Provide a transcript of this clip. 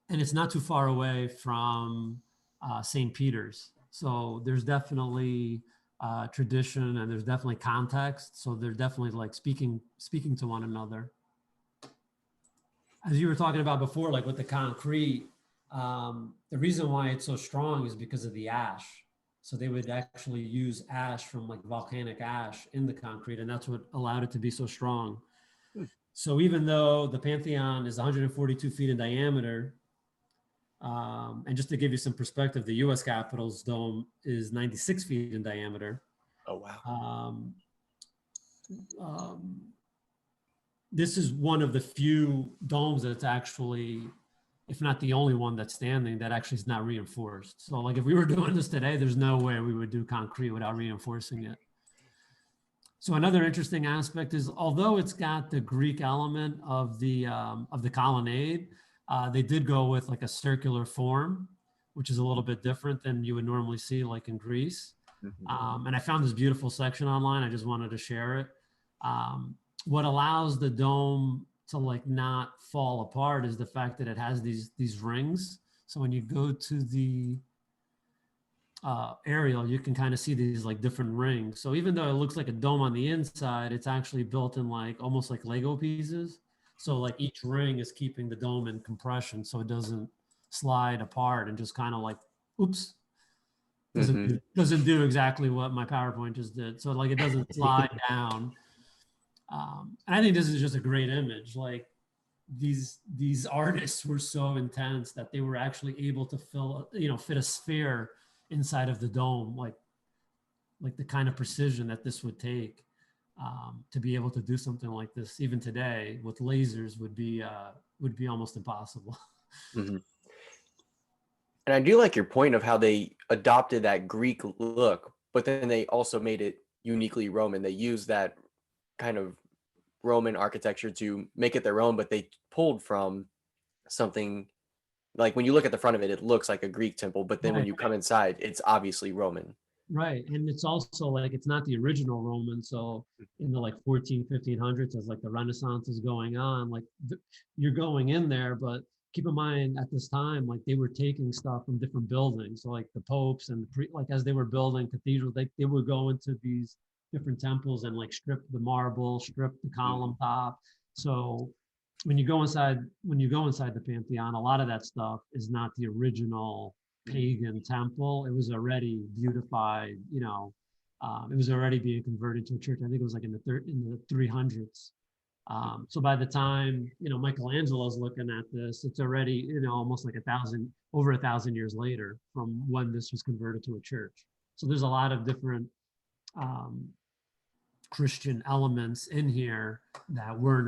And it's not too far away from St. Peter's. So there's definitely tradition, and there's definitely context. So they're definitely like speaking to one another. As you were talking about before, like with the concrete, the reason why it's so strong is because of the ash. So they would actually use ash from like volcanic ash in the concrete, and that's what allowed it to be so strong. So even though the Pantheon is 142 feet in diameter, and just to give you some perspective, the U.S. Capitol's dome is 96 feet in diameter. Oh, wow. This is one of the few domes that's actually, if not the only one that's standing, that actually is not reinforced. So like if we were doing this today, there's no way we would do concrete without reinforcing it. So another interesting aspect is, although it's got the Greek element of the colonnade, they did go with like a circular form, which is a little bit different than you would normally see like in Greece. And I found this beautiful section online. I just wanted to share it. What allows the dome to like not fall apart is the fact that it has these rings. So when you go to the aerial, you can kind of see these like different rings. So even though it looks like a dome on the inside, it's actually built in like almost like Lego pieces. So like each ring is keeping the dome in compression so it doesn't slide apart and just kind of like, oops, doesn't do exactly what my PowerPoint just did. So like it doesn't slide down. And I think this is just a great image. Like these artists were so intense that they were actually able to fit a sphere inside of the dome, like the kind of precision that this would take to be able to do something like this, even today with lasers, would be almost impossible. And I do like your point of how they adopted that Greek look, but then they also made it uniquely Roman. They used that kind of Roman architecture to make it their own, but they pulled from something like, when you look at the front of it, it looks like a Greek temple, but then when you come inside, it's obviously Roman. Right. And it's also like, it's not the original Roman. So in the like 1500s, as like the Renaissance is going on, like you're going in there, but keep in mind at this time, like they were taking stuff from different buildings. So like the popes and like as they were building cathedrals, they would go into these different temples and like strip the marble, strip the column top. So when you go inside the Pantheon, a lot of that stuff is not the original pagan temple. It was already beautified, it was already being converted to a church. I think it was like in the 300s. So by the time, Michelangelo's looking at this, it's already, almost like over 1,000 years later from when this was converted to a church. So there's a lot of different Christian elements in here that weren't